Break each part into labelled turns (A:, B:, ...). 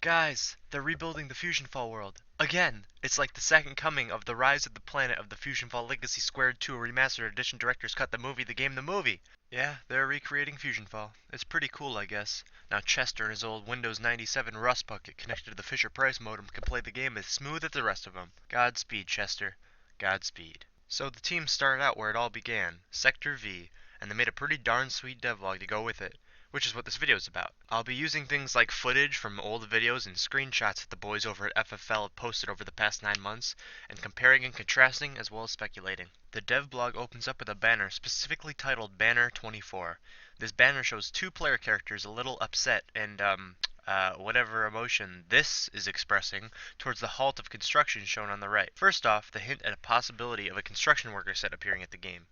A: Guys, they're rebuilding the Fusionfall world. Again! It's like the second coming of the Rise of the Planet of the Fusionfall Legacy Squared 2 Remastered Edition Director's Cut, the movie, the game, the movie! Yeah, they're recreating Fusionfall. It's pretty cool, I guess. Now Chester and his old Windows 97 Rust bucket connected to the Fisher-Price modem can play the game as smooth as the rest of them. Godspeed, Chester. Godspeed. So the team started out where it all began, Sector V, and they made a pretty darn sweet devlog to go with it, which is what this video is about. I'll be using things like footage from old videos and screenshots that the boys over at FFL have posted over the past 9 months, and comparing and contrasting as well as speculating. The devblog opens up with a banner specifically titled Banner 24. This banner shows two player characters a little upset and, whatever emotion this is expressing towards the halt of construction shown on the right. First off, the hint at a possibility of a construction worker set appearing at the game.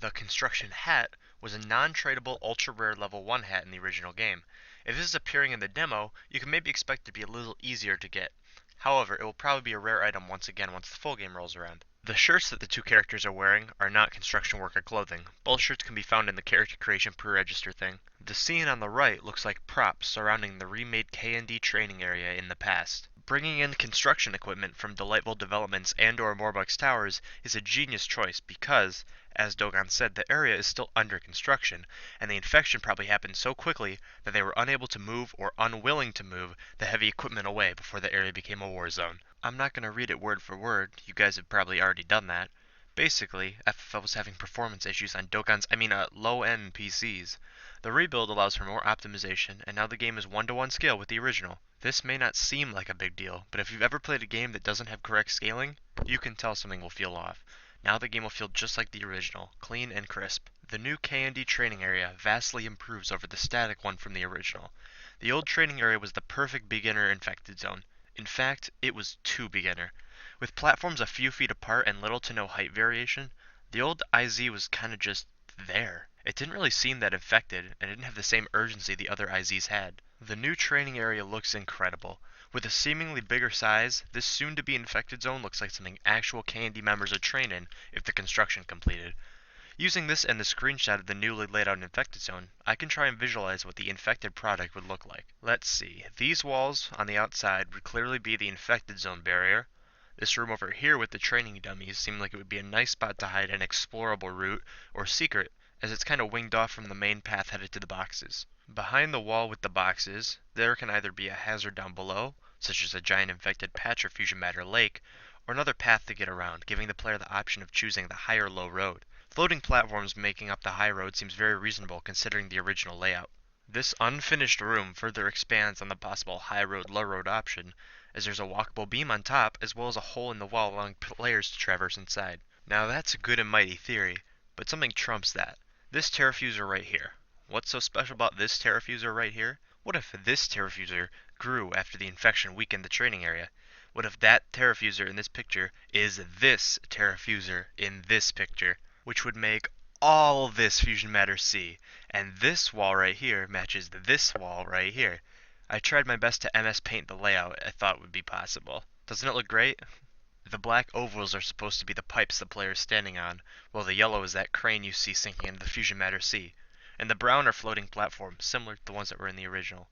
A: The construction hat was a non-tradable ultra-rare level 1 hat in the original game. If this is appearing in the demo, you can maybe expect it to be a little easier to get. However, it will probably be a rare item once again once the full game rolls around. The shirts that the two characters are wearing are not construction worker clothing. Both shirts can be found in the character creation pre-register thing. The scene on the right looks like props surrounding the remade Candy training area in the past. Bringing in construction equipment from Delightful Developments and/or Moorbucks Towers is a genius choice because, as Dogon said, the area is still under construction, and the infection probably happened so quickly that they were unable to move or unwilling to move the heavy equipment away before the area became a war zone. I'm not going to read it word for word, you guys have probably already done that. Basically, FFL was having performance issues on low-end PCs. The rebuild allows for more optimization, and now the game is 1-to-1 scale with the original. This may not seem like a big deal, but if you've ever played a game that doesn't have correct scaling, you can tell something will feel off. Now the game will feel just like the original, clean and crisp. The new K&D training area vastly improves over the static one from the original. The old training area was the perfect beginner infected zone. In fact, it was too beginner. With platforms a few feet apart and little to no height variation, the old IZ was kinda just there. It didn't really seem that infected, and it didn't have the same urgency the other IZs had. The new training area looks incredible. With a seemingly bigger size, this soon-to-be infected zone looks like something actual Candy members would train in if the construction completed. Using this and the screenshot of the newly laid out infected zone, I can try and visualize what the infected product would look like. Let's see, these walls on the outside would clearly be the infected zone barrier. This room over here with the training dummies seemed like it would be a nice spot to hide an explorable route or secret, as it's kind of winged off from the main path headed to the boxes. Behind the wall with the boxes, there can either be a hazard down below, such as a giant infected patch or fusion matter lake, or another path to get around, giving the player the option of choosing the high or low road. Floating platforms making up the high road seems very reasonable considering the original layout. This unfinished room further expands on the possible high road, low road option, as there's a walkable beam on top as well as a hole in the wall allowing players to traverse inside. Now that's a good and mighty theory, but something trumps that. This terrafuser right here. What's so special about this terrafuser right here? What if this terrafuser grew after the infection weakened the training area? What if that terrafuser in this picture is this terrafuser in this picture? Which would make all this fusion matter C, and this wall right here matches this wall right here. I tried my best to MS Paint the layout I thought would be possible. Doesn't it look great? The black ovals are supposed to be the pipes the player is standing on, while the yellow is that crane you see sinking into the fusion matter C, and the brown are floating platforms, similar to the ones that were in the original.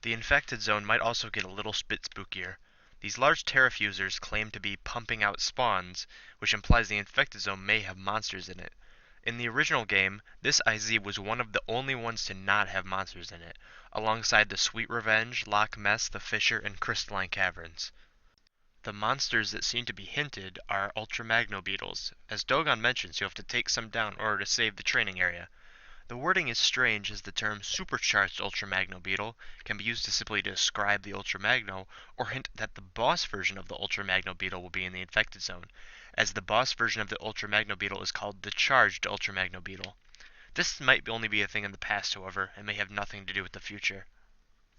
A: The infected zone might also get a little bit spookier. These large terrafusers claim to be pumping out spawns, which implies the infected zone may have monsters in it. In the original game, this IZ was one of the only ones to not have monsters in it, alongside the Sweet Revenge, Loch Ness, the Fisher, and Crystalline Caverns. The monsters that seem to be hinted are Ultra Magno Beetles. As Dogon mentions, you have to take some down in order to save the training area. The wording is strange as the term Supercharged Ultra Magno Beetle can be used to simply describe the Ultra Magno or hint that the boss version of the Ultra Magno Beetle will be in the infected zone, as the boss version of the Ultra Magno Beetle is called the Charged Ultra Magno Beetle. This might only be a thing in the past, however, and may have nothing to do with the future.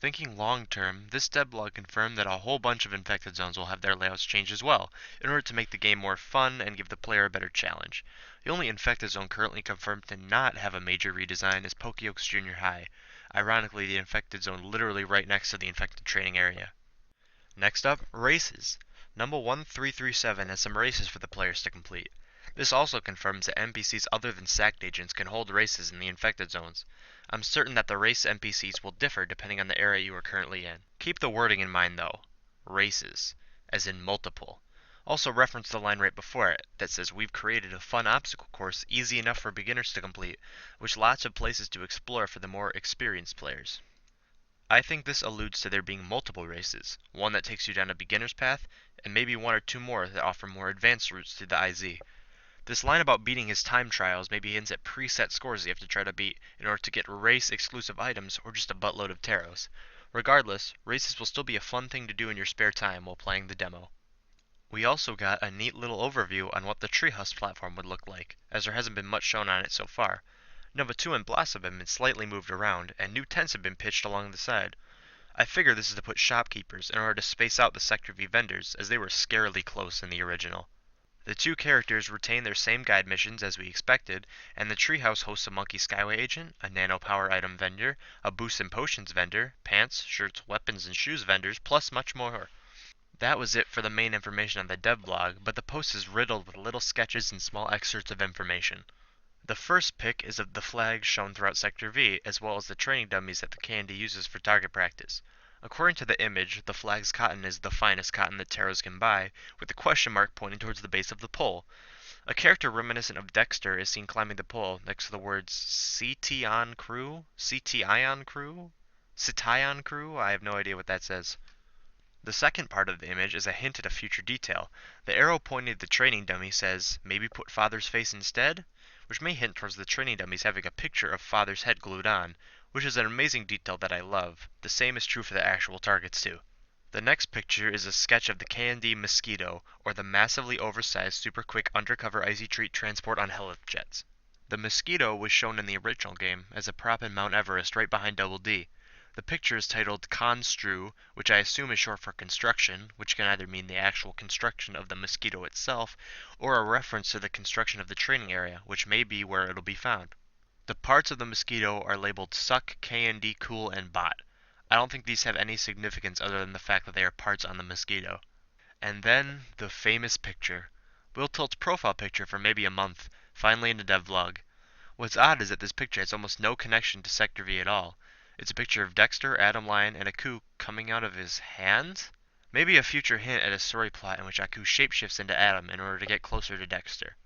A: Thinking long term, this devblog confirmed that a whole bunch of infected zones will have their layouts changed as well, in order to make the game more fun and give the player a better challenge. The only infected zone currently confirmed to not have a major redesign is Pokeoaks Junior High. Ironically, the infected zone literally right next to the infected training area. Next up, races. Number 1337 has some races for the players to complete. This also confirms that NPCs other than SACT agents can hold races in the infected zones. I'm certain that the race NPCs will differ depending on the area you are currently in. Keep the wording in mind though. Races, as in multiple. Also reference the line right before it that says we've created a fun obstacle course easy enough for beginners to complete, with lots of places to explore for the more experienced players. I think this alludes to there being multiple races, one that takes you down a beginner's path, and maybe one or two more that offer more advanced routes through the IZ. This line about beating his time trials maybe hints at preset scores you have to try to beat in order to get race-exclusive items or just a buttload of taros. Regardless, races will still be a fun thing to do in your spare time while playing the demo. We also got a neat little overview on what the Treehouse Platform would look like, as there hasn't been much shown on it so far. Nova 2 and Blossom have been slightly moved around, and new tents have been pitched along the side. I figure this is to put shopkeepers in order to space out the Sector V vendors, as they were scarily close in the original. The two characters retain their same guide missions as we expected, and the treehouse hosts a monkey skyway agent, a nano power item vendor, a boosts and potions vendor, pants, shirts, weapons, and shoes vendors, plus much more. That was it for the main information on the devblog, but the post is riddled with little sketches and small excerpts of information. The first pic is of the flags shown throughout Sector V, as well as the training dummies that the Candy uses for target practice. According to the image, the flag's cotton is the finest cotton that taros can buy, with the question mark pointing towards the base of the pole. A character reminiscent of Dexter is seen climbing the pole next to the words CT-on crew? CT-ion crew? Cition crew? I have no idea what that says. The second part of the image is a hint at a future detail. The arrow pointing at the training dummy says, maybe put Father's face instead? Which may hint towards the training dummies having a picture of Father's head glued on, which is an amazing detail that I love. The same is true for the actual targets too. The next picture is a sketch of the Candy Mosquito, or the massively oversized super quick undercover icy treat transport on helicjets. The Mosquito was shown in the original game as a prop in Mount Everest right behind Double D. The picture is titled Constru, which I assume is short for construction, which can either mean the actual construction of the Mosquito itself, or a reference to the construction of the training area, which may be where it'll be found. The parts of the Mosquito are labeled Suck, KND, Cool, and Bot. I don't think these have any significance other than the fact that they are parts on the Mosquito. And then, the famous picture. Will Tilt's profile picture for maybe a month, finally in the devlog. What's odd is that this picture has almost no connection to Sector V at all. It's a picture of Dexter, Adam Lion, and Aku coming out of his hand? Maybe a future hint at a story plot in which Aku shapeshifts into Adam in order to get closer to Dexter.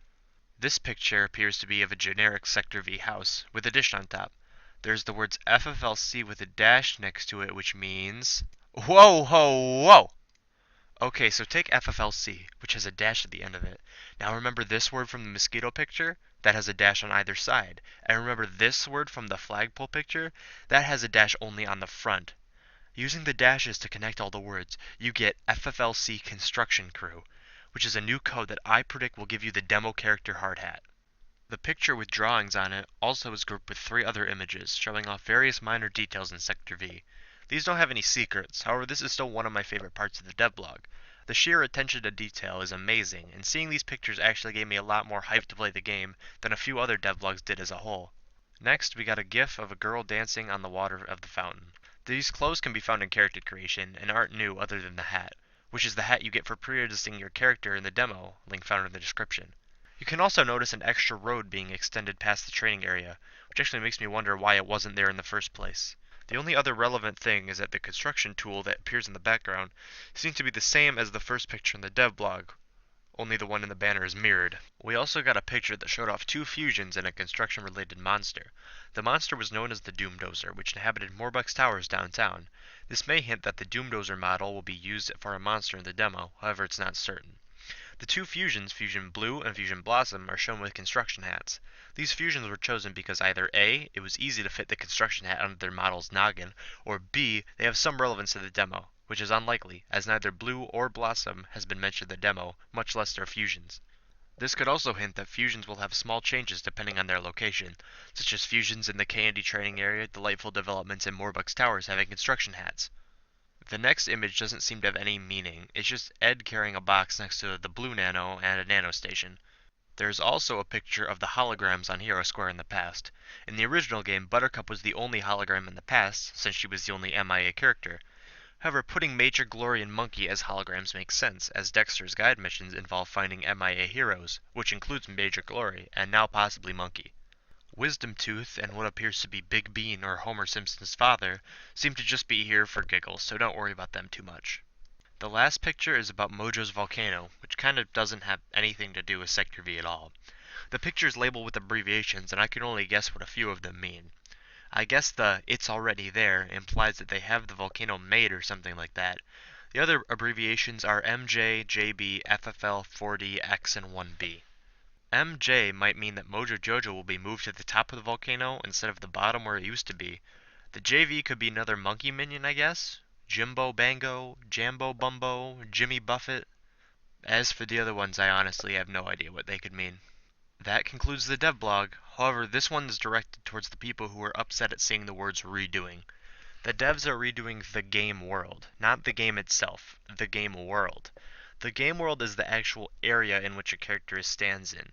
A: This picture appears to be of a generic Sector V house, with a dish on top. There's the words FFLC with a dash next to it, which means... Whoa, ho, whoa! Okay, so take FFLC, which has a dash at the end of it. Now remember this word from the Mosquito picture? That has a dash on either side. And remember this word from the flagpole picture? That has a dash only on the front. Using the dashes to connect all the words, you get FFLC Construction Crew, which is a new code that I predict will give you the demo character hard hat. The picture with drawings on it also is grouped with 3 other images, showing off various minor details in Sector V. These don't have any secrets, however this is still one of my favorite parts of the devblog. The sheer attention to detail is amazing, and seeing these pictures actually gave me a lot more hype to play the game than a few other devlogs did as a whole. Next, we got a gif of a girl dancing on the water of the fountain. These clothes can be found in character creation, and aren't new other than the hat, which is the hat you get for pre-registering your character in the demo, link found in the description. You can also notice an extra road being extended past the training area, which actually makes me wonder why it wasn't there in the first place. The only other relevant thing is that the construction tool that appears in the background seems to be the same as the first picture in the devblog, only the one in the banner is mirrored. We also got a picture that showed off 2 fusions and a construction-related monster. The monster was known as the Doomdozer, which inhabited Morbuck's Towers downtown. This may hint that the Doomdozer model will be used for a monster in the demo, however it's not certain. The 2 fusions, Fusion Blue and Fusion Blossom, are shown with construction hats. These fusions were chosen because either A, it was easy to fit the construction hat under their model's noggin, or B, they have some relevance to the demo, which is unlikely, as neither Blue or Blossom has been mentioned in the demo, much less their fusions. This could also hint that fusions will have small changes depending on their location, such as fusions in the Candy training area, delightful developments in Morbuck's Towers having construction hats. The next image doesn't seem to have any meaning, it's just Ed carrying a box next to the blue nano and a nano station. There's also a picture of the holograms on Hero Square in the past. In the original game, Buttercup was the only hologram in the past, since she was the only MIA character. However, putting Major Glory and Monkey as holograms makes sense, as Dexter's guide missions involve finding MIA heroes, which includes Major Glory, and now possibly Monkey. Wisdom Tooth and what appears to be Big Bean or Homer Simpson's father seem to just be here for giggles, so don't worry about them too much. The last picture is about Mojo's volcano, which kind of doesn't have anything to do with Sector V at all. The picture is labeled with abbreviations, and I can only guess what a few of them mean. I guess the "it's already there" implies that they have the volcano made or something like that. The other abbreviations are MJ, JB, FFL, 4D, X, and 1B. MJ might mean that Mojo Jojo will be moved to the top of the volcano instead of the bottom where it used to be. The JV could be another monkey minion, I guess? Jimbo Bango, Jambo Bumbo, Jimmy Buffett. As for the other ones, I honestly have no idea what they could mean. That concludes the devblog. However, this one is directed towards the people who are upset at seeing the words redoing. The devs are redoing the game world, not the game itself, the game world. The game world is the actual area in which a character stands in.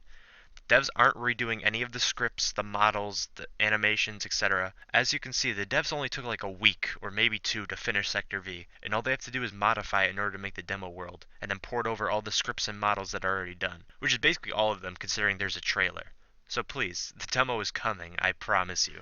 A: Devs aren't redoing any of the scripts, the models, the animations, etc. As you can see, the devs only took like a week or maybe two to finish Sector V, and all they have to do is modify it in order to make the demo world, and then port over all the scripts and models that are already done, which is basically all of them considering there's a trailer. So please, the demo is coming, I promise you.